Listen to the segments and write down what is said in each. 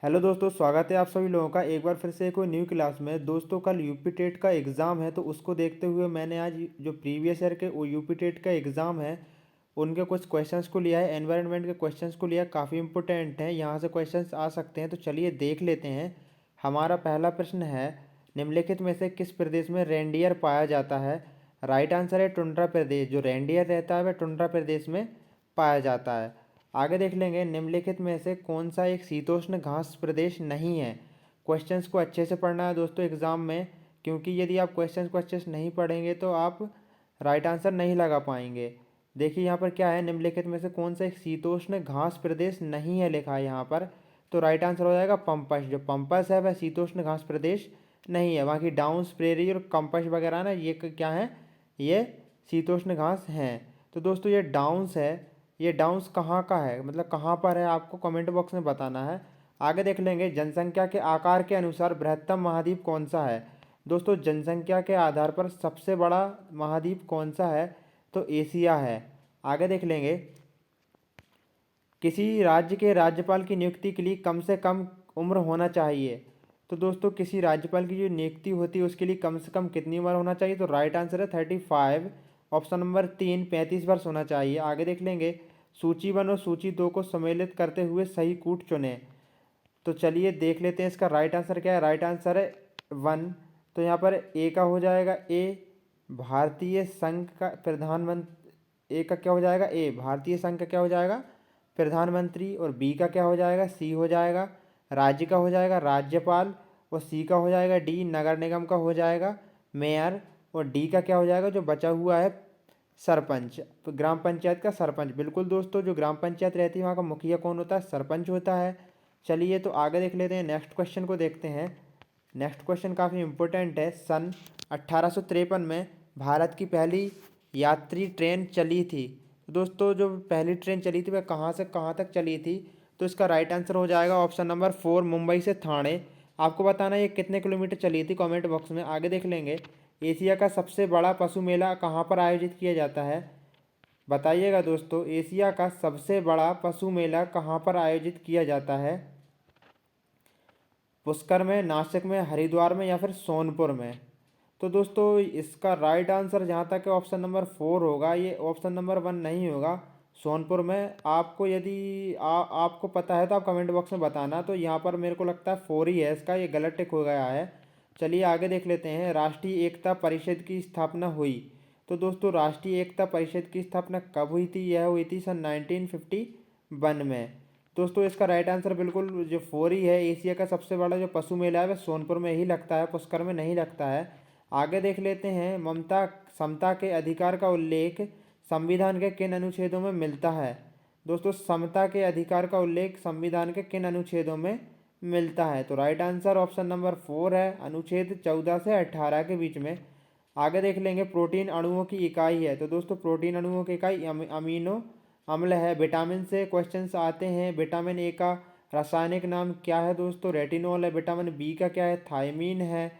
Hello दोस्तों, स्वागत है आप सभी लोगों का एक बार फिर से एक और न्यू क्लास में। दोस्तों, कल यूपी टेट का एग्ज़ाम है, तो उसको देखते हुए मैंने आज जो प्रीवियस ईयर के वो यूपी टेट का एग्ज़ाम है उनके कुछ क्वेश्चंस को लिया है। एनवायरनमेंट के क्वेश्चंस को लिया, काफ़ी इंपॉर्टेंट हैं, यहाँ से क्वेश्चंस आ सकते हैं। तो चलिए देख लेते हैं। हमारा पहला प्रश्न है, निम्नलिखित में से किस प्रदेश में रेंडियर पाया जाता है? राइट आंसर है टुंड्रा प्रदेश। जो रेंडियर रहता है वह टुंड्रा प्रदेश में पाया जाता है। आगे देख लेंगे, निम्नलिखित में से कौन सा एक शीतोष्ण घास प्रदेश नहीं है? क्वेश्चंस को अच्छे से पढ़ना है दोस्तों एग्ज़ाम में, क्योंकि यदि आप क्वेश्चंस को अच्छे से नहीं पढ़ेंगे तो आप राइट आंसर नहीं लगा पाएंगे। देखिए यहाँ पर क्या है, निम्नलिखित में से कौन सा एक शीतोष्ण घास प्रदेश नहीं है लिखा है यहाँ पर। तो राइट आंसर हो जाएगा पंपस। जो पंपस है वह शीतोष्ण घास प्रदेश नहीं है। बाकी डाउन्स प्रेरी और कंपस वगैरह ना, ये क्या है, ये शीतोष्ण घास हैं। तो दोस्तों ये डाउन्स है, ये डाउन्स कहाँ का है, मतलब कहाँ पर है, आपको कमेंट बॉक्स में बताना है। आगे देख लेंगे, जनसंख्या के आकार के अनुसार बृहत्तम महाद्वीप कौन सा है? दोस्तों जनसंख्या के आधार पर सबसे बड़ा महाद्वीप कौन सा है? तो एशिया है। आगे देख लेंगे, किसी राज्य के राज्यपाल की नियुक्ति के लिए कम से कम उम्र होना चाहिए। तो दोस्तों किसी राज्यपाल की जो नियुक्ति होती है उसके लिए कम से कम कितनी उम्र होना चाहिए? तो राइट आंसर है 35। ऑप्शन नंबर 3 35 वर्ष होना चाहिए। आगे देख लेंगे, सूची 1 और सूची 2 को सम्मिलित करते हुए सही कूट चुनें। तो चलिए देख लेते हैं इसका राइट आंसर क्या है। राइट आंसर है 1। तो यहाँ पर ए का हो जाएगा ए, भारतीय संघ का प्रधानमंत्री। ए का क्या हो जाएगा? ए भारतीय संघ का क्या हो जाएगा? प्रधानमंत्री। और बी का क्या हो जाएगा? सी हो जाएगा राज्य का हो जाएगा राज्यपाल। और सी का हो जाएगा डी, नगर निगम का हो जाएगा मेयर। और डी का क्या हो जाएगा, जो बचा हुआ है, सरपंच, तो ग्राम पंचायत का सरपंच। बिल्कुल दोस्तों, जो ग्राम पंचायत रहती है वहाँ का मुखिया कौन होता है? सरपंच होता है। चलिए तो आगे देख लेते हैं, नेक्स्ट क्वेश्चन को देखते हैं। नेक्स्ट क्वेश्चन काफ़ी इंपॉर्टेंट है। सन 1853 में भारत की पहली यात्री ट्रेन चली थी। तो दोस्तों जो पहली ट्रेन चली थी वह कहाँ से कहाँ तक चली थी? तो इसका राइट आंसर हो जाएगा ऑप्शन नंबर 4, मुंबई से ठाणे। आपको बताना है ये कितने किलोमीटर चली थी, कमेंट बॉक्स में। आगे देख लेंगे, एशिया का सबसे बड़ा पशु मेला कहाँ पर आयोजित किया जाता है? बताइएगा दोस्तों, एशिया का सबसे बड़ा पशु मेला कहाँ पर आयोजित किया जाता है? पुष्कर में, नासिक में, हरिद्वार में या फिर सोनपुर में? तो दोस्तों इसका राइट आंसर जहाँ तक है ऑप्शन नंबर 4 होगा। ये ऑप्शन नंबर 1 नहीं होगा। सोनपुर में। आपको यदि आपको पता है तो आप कमेंट बॉक्स में बताना। तो यहाँ पर मेरे को लगता है 4 ही है इसका, ये गलत टिक हो गया है। चलिए आगे देख लेते हैं, राष्ट्रीय एकता परिषद की स्थापना हुई। तो दोस्तों राष्ट्रीय एकता परिषद की स्थापना कब हुई थी? यह हुई थी सन 1951 में। दोस्तों इसका राइट आंसर बिल्कुल जो 4 ही है। एशिया का सबसे बड़ा जो पशु मेला है वह सोनपुर में ही लगता है, पुष्कर में नहीं लगता है। आगे देख लेते हैं, ममता समता के अधिकार का उल्लेख संविधान के किन अनुच्छेदों में मिलता है? दोस्तों समता के अधिकार का उल्लेख संविधान के किन अनुच्छेदों में मिलता है? तो राइट आंसर ऑप्शन नंबर 4 है, अनुच्छेद 14 से 18 के बीच में। आगे देख लेंगे, प्रोटीन अणुओं की इकाई है। तो दोस्तों प्रोटीन अणुओं की इकाई अमीनो अम्ल है। विटामिन से क्वेश्चंस आते हैं। विटामिन ए का रासायनिक नाम क्या है? दोस्तों रेटिनॉल है। विटामिन बी का क्या है? थायमीन है।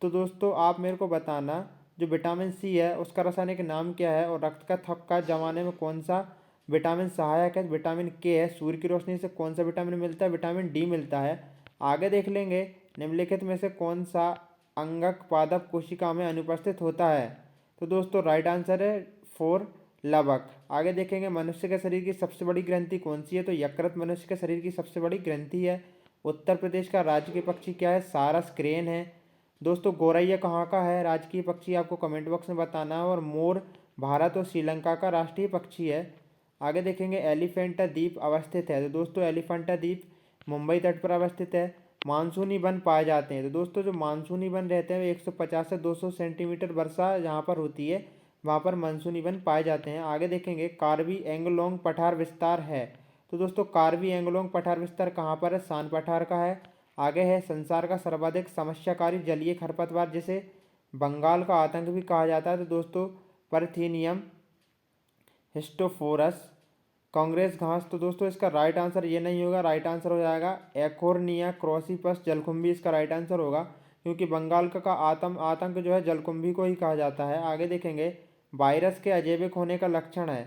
तो दोस्तों आप मेरे को बताना, जो विटामिन सी है उसका रासायनिक नाम क्या है? और रक्त का थक्का जमाने में कौन सा विटामिन सहायक है? विटामिन के है। सूर्य की रोशनी से कौन सा विटामिन मिलता है? विटामिन डी मिलता है। आगे देख लेंगे, निम्नलिखित में से कौन सा अंगक पादप कोशिका में अनुपस्थित होता है? तो दोस्तों राइट आंसर है 4, लवक। आगे देखेंगे, मनुष्य के शरीर की सबसे बड़ी ग्रंथि कौन सी है? तो यकृत मनुष्य के शरीर की सबसे बड़ी ग्रंथि है। उत्तर प्रदेश का राजकीय पक्षी क्या है? सारस क्रेन है। दोस्तों गौरैया कहाँ का है राजकीय पक्षी? आपको कमेंट बॉक्स में बताना है। और मोर भारत और श्रीलंका का राष्ट्रीय पक्षी है। आगे देखेंगे, एलिफेंटा द्वीप अवस्थित है। तो दोस्तों एलिफेंटा द्वीप मुंबई तट पर अवस्थित है। मानसूनी वन पाए जाते हैं। तो दोस्तों जो मानसूनी वन रहते हैं 150 से 200 सेंटीमीटर वर्षा जहाँ पर होती है वहाँ पर मानसूनी वन पाए जाते हैं। आगे देखेंगे, कार्बी एंगलोंग पठार विस्तार है। तो दोस्तों कार्बी एंगलोंग पठार विस्तार कहाँ पर है? सान पठार का है। आगे है, संसार का सर्वाधिक समस्याकारी जलीय खरपतवार जिसे बंगाल का आतंक भी कहा जाता है। तो दोस्तों परथीनियम हिस्टोफोरस कांग्रेस घास। तो दोस्तों इसका राइट आंसर ये नहीं होगा। राइट आंसर हो जाएगा एकोर्निया क्रॉसीपस जलकुंभी, इसका राइट आंसर होगा, क्योंकि बंगाल का आतंक जो है जलकुंभी को ही कहा जाता है। आगे देखेंगे, वायरस के अजैविक होने का लक्षण है।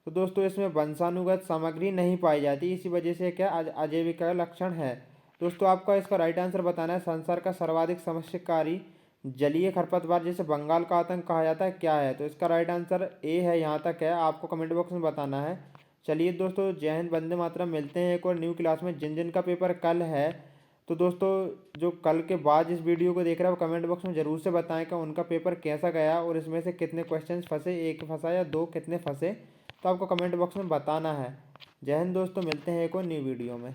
तो दोस्तों इसमें वंशानुगत सामग्री नहीं पाई जाती, इसी वजह से क्या अजैविक का लक्षण है। दोस्तों आपका इसका राइट आंसर बताना है। संसार का सर्वाधिक समस्याकारी जलीय खरपतवार जिसे बंगाल का आतंक कहा जाता है क्या है? तो इसका राइट आंसर ए है, यहाँ तक है, आपको कमेंट बॉक्स में बताना है। चलिए दोस्तों, जय हिंद, वंदे मातरम। मिलते हैं एक और न्यू क्लास में। जिन जिन का पेपर कल है, तो दोस्तों जो कल के बाद इस वीडियो को देख रहे हैं वो कमेंट बॉक्स में ज़रूर से बताएं कि उनका पेपर कैसा गया और इसमें से कितने क्वेश्चंस फंसे, एक फंसा या दो, कितने फंसे, तो आपको कमेंट बॉक्स में बताना है। जय हिंद दोस्तों, मिलते हैं एक और न्यू वीडियो में।